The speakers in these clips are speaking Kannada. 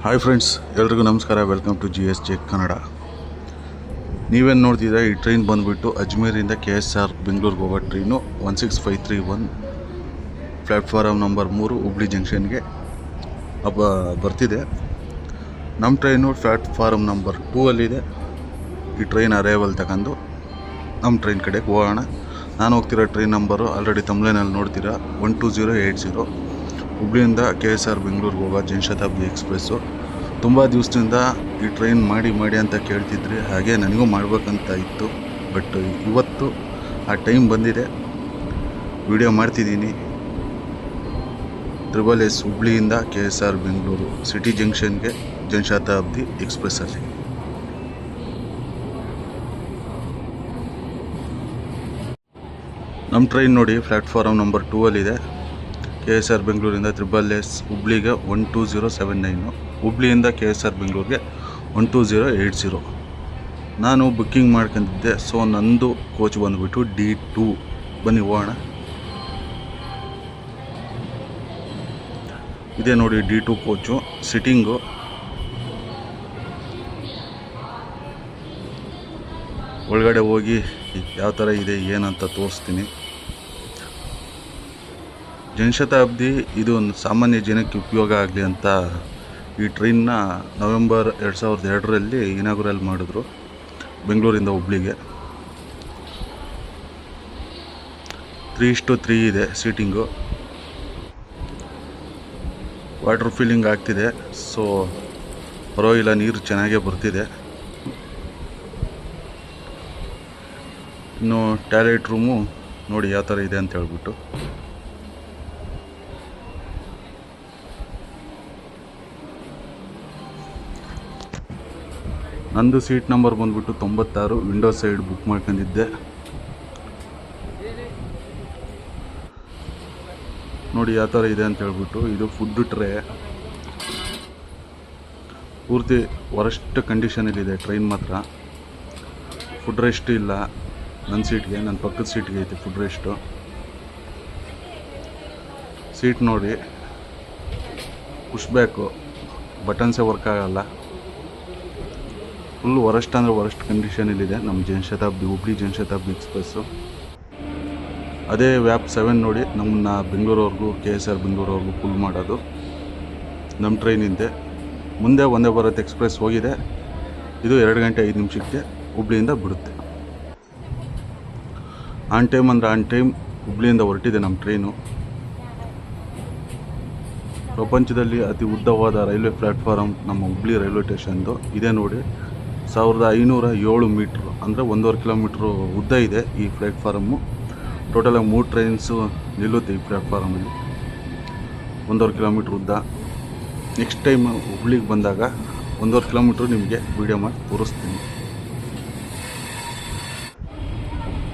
ಹಾಯ್ ಫ್ರೆಂಡ್ಸ್, ಎಲ್ರಿಗೂ ನಮಸ್ಕಾರ. Welcome to GSJ Kannada. ನೀವೇನು ನೋಡ್ತಿದ್ರೆ ಈ ಟ್ರೈನ್ ಬಂದುಬಿಟ್ಟು ಅಜ್ಮೀರಿಂದ KSR ಬೆಂಗಳೂರಿಗೆ ಹೋಗೋ ಟ್ರೈನು 16531 ಪ್ಲ್ಯಾಟ್ಫಾರಮ್ ನಂಬರ್ 3 ಹುಬ್ಳಿ ಜಂಕ್ಷನ್ಗೆ ಬರ್ತಿದೆ. ನಮ್ಮ ಟ್ರೈನು ಪ್ಲ್ಯಾಟ್ಫಾರಮ್ ನಂಬರ್ 2 ಅಲ್ಲಿದೆ. ಈ ಟ್ರೈನ್ ಅರೈವಲ್ ತಗೊಂಡು ನಮ್ಮ ಟ್ರೈನ್ ಕಡೆಗೆ ಹೋಗೋಣ. ನಾನು ಹೋಗ್ತಿರೋ ಟ್ರೈನ್ ನಂಬರು ಆಲ್ರೆಡಿ ತಮ್ಲೈನಲ್ಲಿ ನೋಡ್ತೀರಾ, 12080. ಹುಬ್ಳಿಯಿಂದ KSR ಬೆಂಗಳೂರಿಗೆ ಹೋಗೋ ಜನಶತಾಬ್ದಿ ಎಕ್ಸ್ಪ್ರೆಸ್ಸು. ತುಂಬ ದಿವಸದಿಂದ ಈ ಟ್ರೈನ್ ಮಾಡಿ ಅಂತ ಕೇಳ್ತಿದ್ರಿ, ಹಾಗೆ ನನಗೂ ಮಾಡಬೇಕಂತ ಇತ್ತು. ಬಟ್ ಇವತ್ತು ಆ ಟೈಮ್ ಬಂದಿದೆ, ವಿಡಿಯೋ ಮಾಡ್ತಿದ್ದೀನಿ. SSS ಹುಬ್ಳಿಯಿಂದ KSR ಬೆಂಗಳೂರು ಸಿಟಿ ಜಂಕ್ಷನ್ಗೆ ಜನಶತಾಬ್ದಿ ಎಕ್ಸ್ಪ್ರೆಸ್ಸಲ್ಲಿ. ನಮ್ಮ ಟ್ರೈನ್ ನೋಡಿ ಪ್ಲ್ಯಾಟ್ಫಾರಮ್ ನಂಬರ್ 2 ಅಲ್ಲಿದೆ. KSR ಬೆಂಗಳೂರಿಂದ SSS ಹುಬ್ಳಿಗೆ 12079, ಹುಬ್ಳಿಯಿಂದ KSR ಬೆಂಗಳೂರಿಗೆ 12080. ನಾನು ಬುಕ್ಕಿಂಗ್ ಮಾಡ್ಕೊಂಡಿದ್ದೆ, ಸೊ ನಂದು ಕೋಚ್ ಬಂದುಬಿಟ್ಟು D2. ಬನ್ನಿ ಹೋಗೋಣ. ಇದೇ ನೋಡಿ D2 ಕೋಚು, ಸಿಟ್ಟಿಂಗು. ಒಳಗಡೆ ಹೋಗಿ ಯಾವ ಥರ ಇದೆ ಏನಂತ ತೋರಿಸ್ತೀನಿ. ಜನಶತಾಬ್ದಿ ಇದು ಒಂದು ಸಾಮಾನ್ಯ ಜನಕ್ಕೆ ಉಪಯೋಗ ಆಗಲಿ ಅಂತ ಈ ಟ್ರೈನ್ನ ನವೆಂಬರ್ 2002ರಲ್ಲಿ ಇನಾಗುರಲ್ ಮಾಡಿದ್ರು ಬೆಂಗಳೂರಿಂದ ಹುಬ್ಳಿಗೆ. 3:3 ಇದೆ ಸೀಟಿಂಗು. ವಾಟರ್ ಫಿಲ್ಲಿಂಗ್ ಆಗ್ತಿದೆ, ಸೊ ಪರವಾಗಿಲ್ಲ, ನೀರು ಚೆನ್ನಾಗೇ ಬರ್ತಿದೆ. ಇನ್ನು ಟಾಯ್ಲೆಟ್ ರೂಮು ನೋಡಿ ಯಾವ ಥರ ಇದೆ ಅಂತ ಹೇಳ್ಬಿಟ್ಟು. ನಂದು ಸೀಟ್ ನಂಬರ್ ಬಂದುಬಿಟ್ಟು 96, ವಿಂಡೋ ಸೈಡ್ ಬುಕ್ ಮಾಡ್ಕೊಂಡಿದ್ದೆ. ನೋಡಿ ಯಾವ ಥರ ಇದೆ ಅಂತ ಹೇಳ್ಬಿಟ್ಟು. ಇದು ಫುಡ್ ಟ್ರೇ, ಪೂರ್ತಿ ವರಸ್ಟ್ ಕಂಡೀಷನಲ್ಲಿದೆ ಟ್ರೈನ್ ಮಾತ್ರ. ಫುಡ್ ರೆಸ್ಟ್ ಇಲ್ಲ ನನ್ನ ಸೀಟ್ಗೆ, ನನ್ನ ಪಕ್ಕದ ಸೀಟ್ಗೆ ಐತೆ ಫುಡ್ ರೆಸ್ಟು. ಸೀಟ್ ನೋಡಿ ಪುಷ್ ಬ್ಯಾಕು, ಬಟನ್ಸೇ ವರ್ಕ್ ಆಗಲ್ಲ. ಫುಲ್ ವರಸ್ಟ್ ಅಂದರೆ ವರಸ್ಟ್ ಕಂಡೀಷನಲ್ಲಿದೆ ನಮ್ಮ ಜನಶತಾಬ್ದಿ ಹುಬ್ಳಿ ಜನಶತಾಬ್ದಿ ಎಕ್ಸ್ಪ್ರೆಸ್ಸು. ಅದೇ ವ್ಯಾಪ್ 7 ನೋಡಿ ನಮ್ಮನ್ನ ಬೆಂಗಳೂರವರೆಗೂ KSR ಬೆಂಗಳೂರವರೆಗೂ ಫುಲ್ ಮಾಡೋದು ನಮ್ಮ ಟ್ರೈನಿಂದೆ. ಮುಂದೆ ವಂದೇ ಭಾರತ್ ಎಕ್ಸ್ಪ್ರೆಸ್ ಹೋಗಿದೆ, ಇದು 2 ಗಂಟೆ 5 ನಿಮಿಷಕ್ಕೆ ಹುಬ್ಳಿಯಿಂದ ಬಿಡುತ್ತೆ. ಆನ್ ಟೈಮ್ ಅಂದರೆ ಆನ್ ಟೈಮ್ ಹುಬ್ಳಿಯಿಂದ ಹೊರಟಿದೆ ನಮ್ಮ ಟ್ರೈನು. ಪ್ರಪಂಚದಲ್ಲಿ ಅತಿ ಉದ್ದವಾದ ರೈಲ್ವೆ ಪ್ಲ್ಯಾಟ್ಫಾರಮ್ ನಮ್ಮ ಹುಬ್ಳಿ ರೈಲ್ವೆ ಸ್ಟೇಷನ್ದು. ಇದೇ ನೋಡಿ 1507 ಮೀಟ್ರು, ಅಂದರೆ 1.5 ಕಿಲೋಮೀಟ್ರು ಉದ್ದ ಇದೆ ಈ ಪ್ಲ್ಯಾಟ್ಫಾರಮ್ಮು. ಟೋಟಲಾಗಿ 3 ಟ್ರೈನ್ಸು ನಿಲ್ಲುತ್ತೆ ಈ ಪ್ಲ್ಯಾಟ್ಫಾರಮಲ್ಲಿ, 1.5 ಕಿಲೋಮೀಟ್ರ್ ಉದ್ದ. ನೆಕ್ಸ್ಟ್ ಟೈಮ್ ಹುಬ್ಳಿಗೆ ಬಂದಾಗ 1.5 ಕಿಲೋಮೀಟ್ರು ನಿಮಗೆ ವೀಡಿಯೋ ಮಾಡಿ ತೋರಿಸ್ತೀನಿ.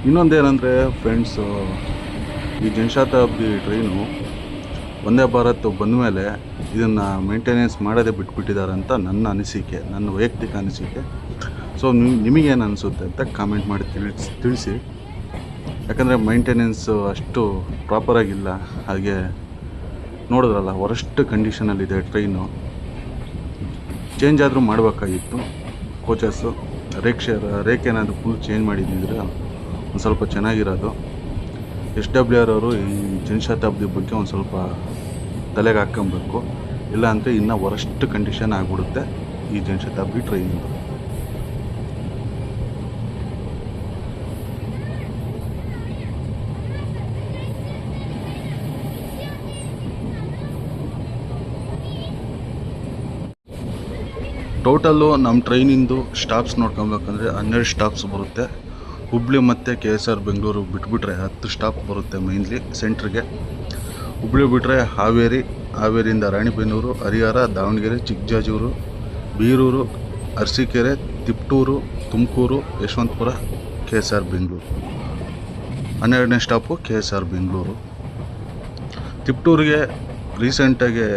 ಇನ್ನೊಂದೇನೆಂದರೆ ಫ್ರೆಂಡ್ಸು, ಈ ಜನಶತಾಬ್ದಿ ಟ್ರೈನು ವಂದೇ ಭಾರತ್ ಬಂದ ಮೇಲೆ ಇದನ್ನು ಮೇಂಟೆನೆನ್ಸ್ ಮಾಡೋದೇ ಬಿಟ್ಬಿಟ್ಟಿದ್ದಾರೆ ಅಂತ ನನ್ನ ಅನಿಸಿಕೆ, ನನ್ನ ವೈಯಕ್ತಿಕ ಅನಿಸಿಕೆ. ಸೊ ನಿಮಗೇನು ಅನಿಸುತ್ತೆ ಅಂತ ಕಾಮೆಂಟ್ ಮಾಡಿ ತಿಳಿಸಿ. ಯಾಕಂದರೆ ಮೈಂಟೆನೆನ್ಸು ಅಷ್ಟು ಪ್ರಾಪರಾಗಿಲ್ಲ. ಹಾಗೆ ನೋಡಿದ್ರಲ್ಲ, ವರಸ್ಟ್ ಕಂಡೀಷನಲ್ಲಿದೆ ಟ್ರೈನು. ಚೇಂಜ್ ಆದರೂ ಮಾಡಬೇಕಾಗಿತ್ತು ಕೋಚಸ್ಸು. ರೇಖೇನಾದರೂ ಫುಲ್ ಚೇಂಜ್ ಮಾಡಿದ್ದಿದ್ರೆ ಒಂದು ಸ್ವಲ್ಪ ಚೆನ್ನಾಗಿರೋದು. SWR ಅವರು ಈ ಜನಶತಾಬ್ದಿ ಬಗ್ಗೆ ಒಂದು ಸ್ವಲ್ಪ ತಲೆಗೆ ಹಾಕ್ಕೊಬೇಕು, ಇಲ್ಲ ಅಂದರೆ ಇನ್ನೂ ವರಸ್ಟ್ ಕಂಡೀಷನ್ ಆಗಿಬಿಡುತ್ತೆ ಈ ಜನಶತಾಬ್ದಿ ಟ್ರೈನಿಂದು. ಟೋಟಲ್ಲು ನಮ್ಮ ಟ್ರೈನಿಂದು ಸ್ಟಾಪ್ಸ್ ನೋಡ್ಕೊಬೇಕಂದ್ರೆ 12 ಸ್ಟಾಪ್ಸ್ ಬರುತ್ತೆ. ಹುಬ್ಳಿ ಮತ್ತು KSR ಬೆಂಗಳೂರು ಬಿಟ್ಬಿಟ್ರೆ 10 ಸ್ಟಾಪ್ ಬರುತ್ತೆ ಮೈನ್ಲಿ ಸೆಂಟ್ರಿಗೆ. ಹುಬ್ಳಿ ಬಿಟ್ಟರೆ ಹಾವೇರಿಯಿಂದ ರಾಣಿಬೆನ್ನೂರು, ಹರಿಹರ, ದಾವಣಗೆರೆ, ಚಿಕ್ಕಜಾಜೂರು, ಬೀರೂರು, ಅರಸೀಕೆರೆ, ತಿಪಟೂರು, ತುಮಕೂರು, ಯಶವಂತಪುರ, KSR ಬೆಂಗಳೂರು. 12ನೇ ಸ್ಟಾಪು KSR ಬೆಂಗಳೂರು. ತಿಪಟೂರಿಗೆ ರೀಸೆಂಟಾಗಿ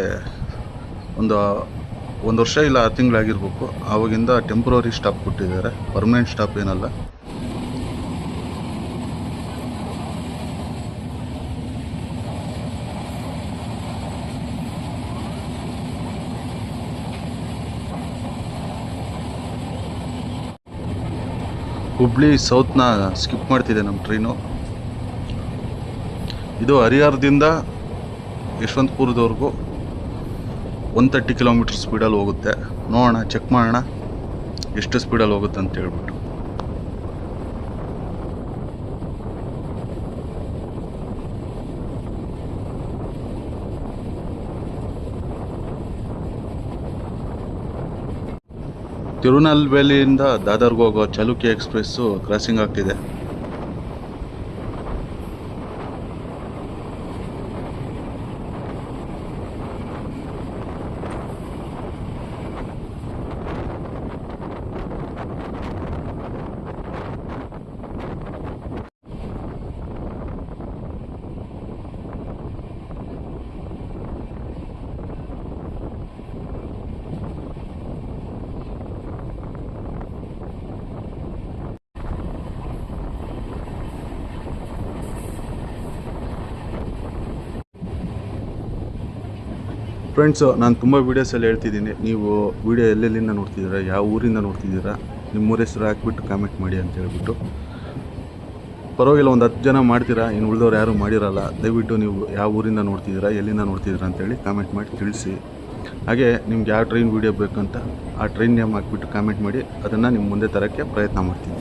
ಒಂದು ವರ್ಷ ಇಲ್ಲ 6 ತಿಂಗಳಾಗಿರ್ಬೇಕು, ಆವಾಗಿಂದ ಟೆಂಪ್ರವರಿ ಸ್ಟಾಪ್ ಕೊಟ್ಟಿದ್ದಾರೆ, ಪರ್ಮನೆಂಟ್ ಸ್ಟಾಪ್ ಏನಲ್ಲ. ಹುಬ್ಳಿ ಸೌತ್ನ ಸ್ಕಿಪ್ ಮಾಡ್ತಿದೆ ನಮ್ಮ ಟ್ರೈನು. ಇದು ಹರಿಹರದಿಂದ ಯಶವಂತಪುರದವರೆಗೂ 130 ಕಿಲೋಮೀಟರ್ ಸ್ಪೀಡಲ್ಲಿ ಹೋಗುತ್ತೆ. ನೋಡೋಣ, ಚೆಕ್ ಮಾಡೋಣ ಎಷ್ಟು ಸ್ಪೀಡಲ್ಲಿ ಹೋಗುತ್ತೆ ಅಂತ ಹೇಳ್ಬಿಟ್ಟು. ತಿರುನಲ್ವೇಲಿಯಿಂದ ದಾದರ್ಗೆ ಹೋಗೋ ಚಾಲುಕ್ಯ ಎಕ್ಸ್ಪ್ರೆಸ್ಸು ಕ್ರಾಸಿಂಗ್ ಆಗ್ತಿದೆ. ಫ್ರೆಂಡ್ಸು, ನಾನು ತುಂಬ ವೀಡಿಯೋಸಲ್ಲಿ ಹೇಳ್ತಿದ್ದೀನಿ, ನೀವು ವೀಡಿಯೋ ಎಲ್ಲೆಲ್ಲಿಂದ ನೋಡ್ತಿದ್ದೀರಾ, ಯಾವ ಊರಿಂದ ನೋಡ್ತಿದ್ದೀರಾ, ನಿಮ್ಮೂರ ಹೆಸರು ಹಾಕ್ಬಿಟ್ಟು ಕಾಮೆಂಟ್ ಮಾಡಿ ಅಂತ ಹೇಳ್ಬಿಟ್ಟು. ಪರವಾಗಿಲ್ಲ, ಒಂದು 10 ಜನ ಮಾಡ್ತೀರಾ, ಇನ್ನು ಉಳಿದವ್ರು ಯಾರೂ ಮಾಡಿರಲ್ಲ. ದಯವಿಟ್ಟು ನೀವು ಯಾವ ಊರಿಂದ ನೋಡ್ತಿದ್ದೀರಾ, ಎಲ್ಲಿಂದ ನೋಡ್ತಿದ್ದೀರಾ ಅಂತೇಳಿ ಕಾಮೆಂಟ್ ಮಾಡಿ ತಿಳಿಸಿ. ಹಾಗೆ ನಿಮ್ಗೆ ಯಾವ ಟ್ರೈನ್ ವೀಡಿಯೋ ಬೇಕಂತ ಆ ಟ್ರೈನ್ ನೇಮ್ ಹಾಕ್ಬಿಟ್ಟು ಕಾಮೆಂಟ್ ಮಾಡಿ, ಅದನ್ನು ನಿಮ್ಮ ಮುಂದೆ ತರೋಕ್ಕೆ ಪ್ರಯತ್ನ ಮಾಡ್ತೀನಿ.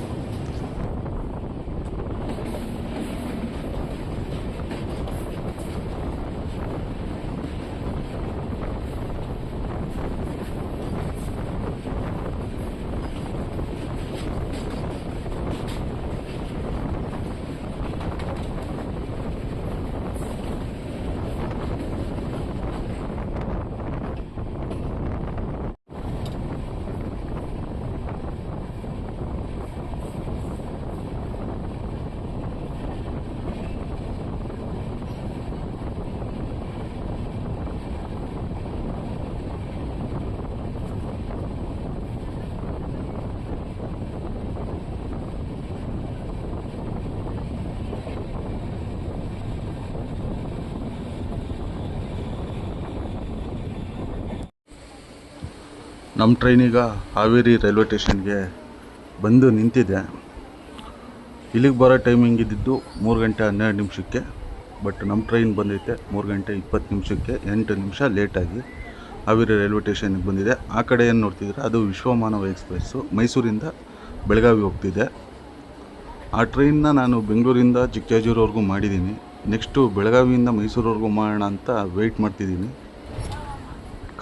ನಮ್ಮ ಟ್ರೈನೀಗ ಹಾವೇರಿ ರೈಲ್ವೆ ಸ್ಟೇಷನ್ಗೆ ಬಂದು ನಿಂತಿದೆ. ಇಲ್ಲಿಗೆ ಬರೋ ಟೈಮಿಂಗ್ ಇದ್ದಿದ್ದು 3 ಗಂಟೆ 12 ನಿಮಿಷಕ್ಕೆ. ಬಟ್ ನಮ್ಮ ಟ್ರೈನ್ ಬಂದೈತೆ 3 ಗಂಟೆ 20 ನಿಮಿಷಕ್ಕೆ, 8 ನಿಮಿಷ ಲೇಟಾಗಿ ಹಾವೇರಿ ರೈಲ್ವೆ ಸ್ಟೇಷನ್ಗೆ ಬಂದಿದೆ. ಆ ಕಡೆ ಏನು ನೋಡ್ತಿದ್ರೆ ಅದು ವಿಶ್ವಮಾನವ ಎಕ್ಸ್ಪ್ರೆಸ್ಸು ಮೈಸೂರಿಂದ ಬೆಳಗಾವಿ ಹೋಗ್ತಿದೆ. ಆ ಟ್ರೈನ್ನ ನಾನು ಬೆಂಗಳೂರಿಂದ ಚಿಕ್ಕಜಾಜೂರವರೆಗೂ ಮಾಡಿದ್ದೀನಿ. ನೆಕ್ಸ್ಟು ಬೆಳಗಾವಿಯಿಂದ ಮೈಸೂರವರೆಗೂ ಮಾಡೋಣ ಅಂತ ವೆಯ್ಟ್ ಮಾಡ್ತಿದ್ದೀನಿ.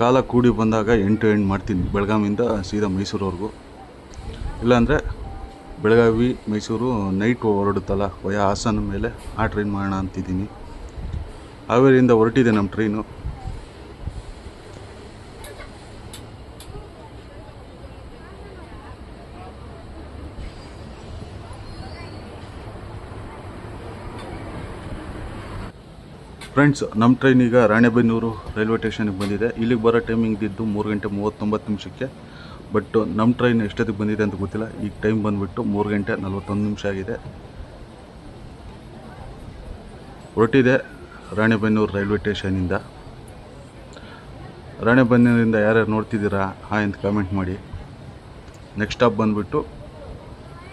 ಕಾಲ ಕೂಡಿ ಬಂದಾಗ ಎಂಟು ಮಾಡ್ತೀನಿ ಬೆಳಗಾವಿಯಿಂದ ಸೀದಾ ಮೈಸೂರವರೆಗೂ. ಇಲ್ಲಾಂದರೆ ಬೆಳಗಾವಿ ಮೈಸೂರು ನೈಟ್ ಹೊರಡುತ್ತಲ್ಲ ವಯಾ ಹಾಸನ ಮೇಲೆ, ಆ ಟ್ರೈನ್ ಮಾಡೋಣ ಅಂತಿದ್ದೀನಿ. ಹಾವೇರಿಯಿಂದ ಹೊರಟಿದೆ ನಮ್ಮ ಟ್ರೈನು. ಫ್ರೆಂಡ್ಸ್, ನಮ್ಮ ಟ್ರೈನ್ ಈಗ ರಾಣೆಬೆನ್ನೂರು ರೈಲ್ವೆ ಸ್ಟೇಷನ್ಗೆ ಬಂದಿದೆ. ಇಲ್ಲಿಗೆ ಬರೋ ಟೈಮಿಂಗ್ ಇದ್ದಿದ್ದು 3 ಗಂಟೆ 39 ನಿಮಿಷಕ್ಕೆ. ಬಟ್ ನಮ್ಮ ಟ್ರೈನ್ ಎಷ್ಟೊತ್ತಿಗೆ ಬಂದಿದೆ ಅಂತ ಗೊತ್ತಿಲ್ಲ. ಈಗ ಟೈಮ್ ಬಂದುಬಿಟ್ಟು 3 ಗಂಟೆ 41 ನಿಮಿಷ ಆಗಿದೆ. ಹೊರಟಿದೆ ರಾಣೆಬೆನ್ನೂರು ರೈಲ್ವೆ ಸ್ಟೇಷನಿಂದ. ರಾಣೆಬೆನ್ನೂರಿಂದ ಯಾರ್ಯಾರು ನೋಡ್ತಿದ್ದೀರಾ ಹಾಯ್ ಅಂತ ಕಾಮೆಂಟ್ ಮಾಡಿ. ನೆಕ್ಸ್ಟ್ ಸ್ಟಾಪ್ ಬಂದುಬಿಟ್ಟು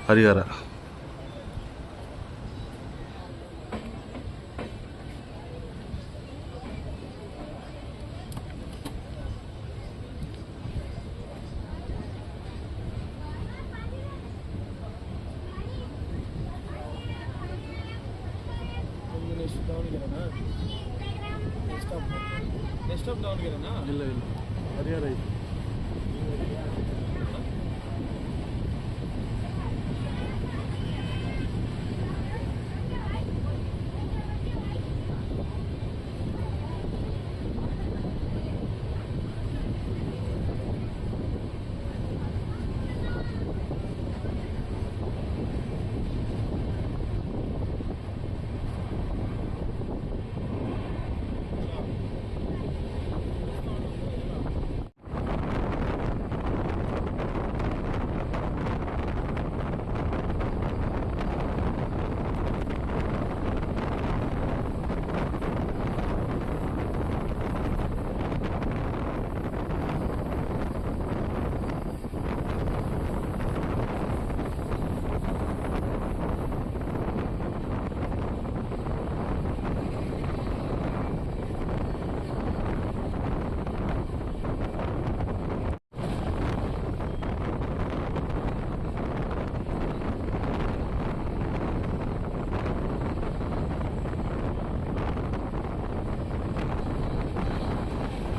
ಹರಿಹರ. ಇಲ್ಲ ಹರಿಹರ ಐತಿ.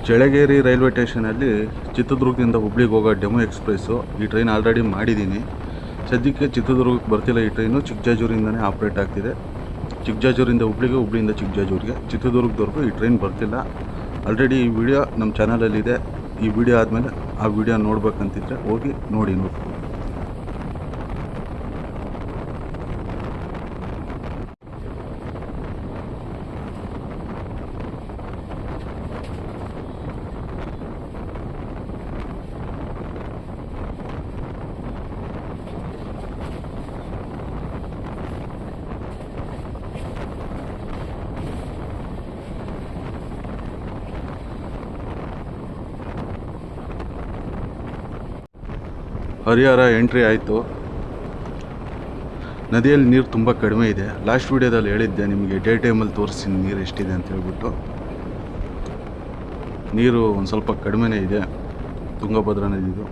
ಚಳ್ಳಗೇರಿ ರೈಲ್ವೆ ಸ್ಟೇಷನಲ್ಲಿ ಚಿತ್ರದುರ್ಗದಿಂದ ಹುಬ್ಳಿಗೆ ಹೋಗೋ ಡೆಮೋ ಎಕ್ಸ್ಪ್ರೆಸ್ಸು ಈ ಟ್ರೈನ್ ಆಲ್ರೆಡಿ ಮಾಡಿದ್ದೀನಿ. ಸದ್ಯಕ್ಕೆ ಚಿತ್ರದುರ್ಗಕ್ಕೆ ಬರ್ತಿಲ್ಲ ಈ ಟ್ರೈನು, ಚಿಕ್ಕಜಾಜೂರಿಂದನೇ ಆಪ್ರೇಟ್ ಆಗ್ತಿದೆ. ಚಿಕ್ಕಜಾಜೂರಿಂದ ಹುಬ್ಳಿಗೆ, ಹುಬ್ಳಿಯಿಂದ ಚಿಕ್ಕಜಾಜೂರಿಗೆ, ಚಿತ್ರದುರ್ಗದವರೆಗೂ ಈ ಟ್ರೈನ್ ಬರ್ತಿಲ್ಲ. ಆಲ್ರೆಡಿ ಈ ವಿಡಿಯೋ ನಮ್ಮ ಚಾನಲಲ್ಲಿದೆ. ಈ ವಿಡಿಯೋ ಆದಮೇಲೆ ಆ ವಿಡಿಯೋ ನೋಡ್ಬೇಕಂತಿದ್ರೆ ಹೋಗಿ ನೋಡಿ. ಹರಿಹರ ಎಂಟ್ರಿ ಆಯಿತು. ನದಿಯಲ್ಲಿ ನೀರು ತುಂಬ ಕಡಿಮೆ ಇದೆ. ಲಾಸ್ಟ್ ವಿಡಿಯೋದಲ್ಲಿ ಹೇಳಿದ್ದೆ ನಿಮಗೆ, ಡೇ ಟೈಮಲ್ಲಿ ತೋರಿಸ್ತೀನಿ ನೀರು ಎಷ್ಟಿದೆ ಅಂತ ಹೇಳ್ಬಿಟ್ಟು. ನೀರು ಒಂದು ಸ್ವಲ್ಪ ಕಡಿಮೆನೇ ಇದೆ, ತುಂಗಭದ್ರಾ ನದಿದು.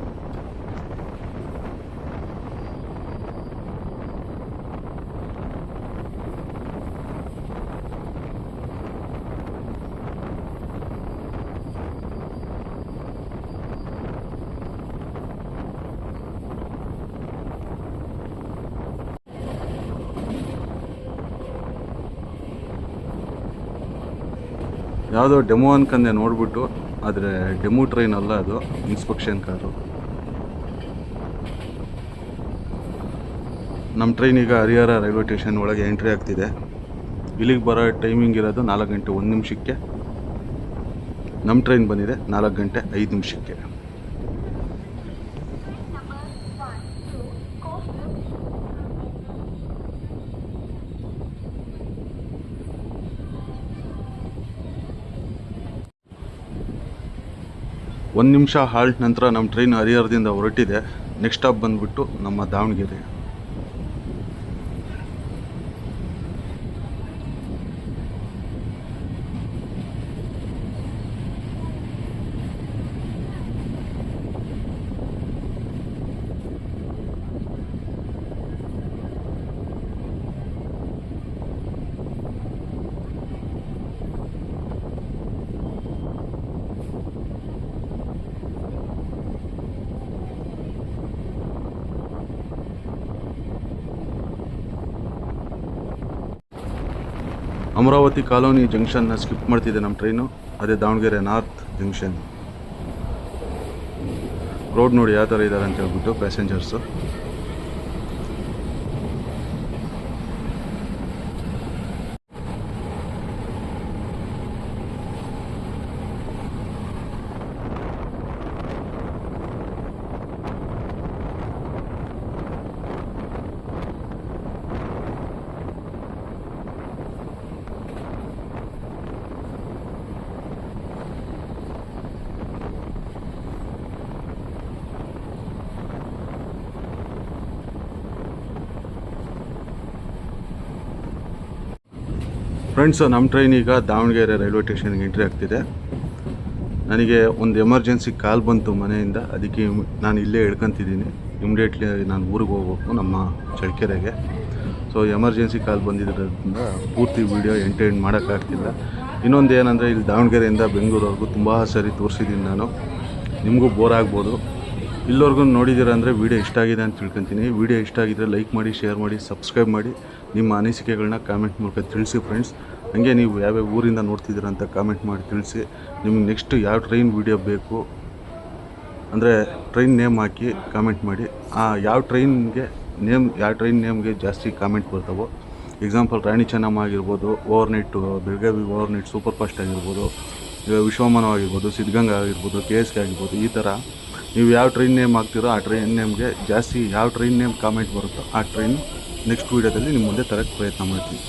ಯಾವುದೋ ಡೆಮೋ ಅನ್ಕಂದೆ ನೋಡಿಬಿಟ್ಟು, ಆದರೆ ಡೆಮೋ ಟ್ರೈನ್ ಅಲ್ಲ, ಅದು ಇನ್ಸ್ಪೆಕ್ಷನ್ ಕಾರು. ನಮ್ಮ ಟ್ರೈನ್ ಈಗ ಹರಿಹರ ರೈಲ್ವೆ ಸ್ಟೇಷನ್ ಒಳಗೆ ಎಂಟ್ರಿ ಆಗ್ತಿದೆ. ಇಲ್ಲಿಗೆ ಬರೋ ಟೈಮಿಂಗ್ ಇರೋದು 4 ಗಂಟೆ 1 ನಿಮಿಷಕ್ಕೆ. ನಮ್ಮ ಟ್ರೈನ್ ಬಂದಿದೆ 4 ಗಂಟೆ 5 ನಿಮಿಷಕ್ಕೆ. ಒಂದು ನಿಮಿಷ ಹಾಲ್ಟ್ ನಂತರ ನಮ್ಮ ಟ್ರೈನ್ ಹರಿಹರದಿಂದ ಹೊರಟಿದೆ. ನೆಕ್ಸ್ಟ್ ಸ್ಟಾಪ್ ಬಂದುಬಿಟ್ಟು ನಮ್ಮ ದಾವಣಗೆರೆ. ಅಮರಾವತಿ ಕಾಲೋನಿ ಜಂಕ್ಷನ್ನ ಸ್ಕಿಪ್ ಮಾಡ್ತಿದೆ ನಮ್ಮ ಟ್ರೈನು. ಅದೇ ದಾವಣಗೆರೆ ನಾರ್ತ್ ಜಂಕ್ಷನ್. ರೋಡ್ ನೋಡಿ ಯಾವ ಥರ ಇದ್ದಾರೆ ಅಂತ ಹೇಳ್ಬಿಟ್ಟು ಪ್ಯಾಸೆಂಜರ್ಸು. ಫ್ರೆಂಡ್ಸು, ನಮ್ಮ ಟ್ರೈನ್ ಈಗ ದಾವಣಗೆರೆ ರೈಲ್ವೆ ಸ್ಟೇಷನ್ಗೆ ಎಂಟ್ರಿ ಆಗ್ತಿದೆ. ನನಗೆ ಒಂದು ಎಮರ್ಜೆನ್ಸಿ ಕಾಲ್ ಬಂತು ಮನೆಯಿಂದ, ಅದಕ್ಕೆ ನಾನು ಇಲ್ಲೇ ಇಳ್ಕೊತಿದ್ದೀನಿ. ಇಮಿಡಿಯೇಟ್ಲಿ ನಾನು ಊರಿಗೆ ಹೋಗ್ಬೇಕು, ನಮ್ಮ ಚಳ್ಳಕೆರೆಗೆ. ಸೊ ಎಮರ್ಜೆನ್ಸಿ ಕಾಲ್ ಬಂದಿದ್ದರಿಂದ ಪೂರ್ತಿ ವೀಡಿಯೋ ಎಂಟರ್ಟೈನ್ ಮಾಡೋಕ್ಕಾಗ್ತಿಲ್ಲ. ಇನ್ನೊಂದು ಏನಂದರೆ, ಇಲ್ಲಿ ದಾವಣಗೆರೆಯಿಂದ ಬೆಂಗಳೂರವರೆಗೂ ತುಂಬ ಸರಿ ತೋರಿಸಿದ್ದೀನಿ ನಾನು. ನಿಮಗೂ ಬೋರ್ ಆಗ್ಬೋದು. ಇಲ್ಲಿವರೆಗೂ ನೋಡಿದ್ದೀರ ಅಂದರೆ ವೀಡಿಯೋ ಇಷ್ಟ ಆಗಿದೆ ಅಂತ ತಿಳ್ಕೊತೀನಿ. ವೀಡಿಯೋ ಇಷ್ಟ ಆಗಿದ್ದರೆ ಲೈಕ್ ಮಾಡಿ, ಶೇರ್ ಮಾಡಿ, ಸಬ್ಸ್ಕ್ರೈಬ್ ಮಾಡಿ. ನಿಮ್ಮ ಅನಿಸಿಕೆಗಳನ್ನ ಕಾಮೆಂಟ್ ಮೂಲಕ ತಿಳಿಸಿ ಫ್ರೆಂಡ್ಸ್. ಹಾಗೆ ನೀವು ಯಾವ್ಯಾವ ಊರಿಂದ ನೋಡ್ತಿದ್ದೀರ ಅಂತ ಕಾಮೆಂಟ್ ಮಾಡಿ ತಿಳಿಸಿ. ನಿಮಗೆ ನೆಕ್ಸ್ಟ್ ಯಾವ ಟ್ರೈನ್ ವೀಡಿಯೋ ಬೇಕು ಅಂದರೆ ಟ್ರೈನ್ ನೇಮ್ ಹಾಕಿ ಕಾಮೆಂಟ್ ಮಾಡಿ. ಯಾವ ಟ್ರೈನ್ ನೇಮ್ಗೆ ಜಾಸ್ತಿ ಕಾಮೆಂಟ್ ಬರ್ತಾವೋ, ಎಕ್ಸಾಂಪಲ್ ರಾಣಿ ಚೆನ್ನಮ್ಮ ಆಗಿರ್ಬೋದು, ಓವರ್ನೈಟು ಬೆಳಗಾವಿ ಓವರ್ನೈಟ್ ಸೂಪರ್ ಫಾಸ್ಟ್ ಆಗಿರ್ಬೋದು, ವಿಶ್ವಮಾನವ ಆಗಿರ್ಬೋದು, ಸಿದ್ಧಗಂಗಾ ಆಗಿರ್ಬೋದು, KSK ಆಗಿರ್ಬೋದು, ಈ ಥರ ನೀವು ಯಾವ ಟ್ರೈನ್ ನೇಮ್ ಹಾಕ್ತಿರೋ ಆ ಟ್ರೈನ್ ನೇಮ್ಗೆ ಜಾಸ್ತಿ ಯಾವ ಟ್ರೈನ್ ನೇಮ್ ಕಾಮೆಂಟ್ ಬರುತ್ತೋ ಆ ಟ್ರೈನ್ ನೆಕ್ಸ್ಟ್ ವೀಡಿಯೋದಲ್ಲಿ ನಿಮ್ಮ ಮುಂದೆ ತರೋಕ್ಕೆ ಪ್ರಯತ್ನ ಮಾಡ್ತೀನಿ.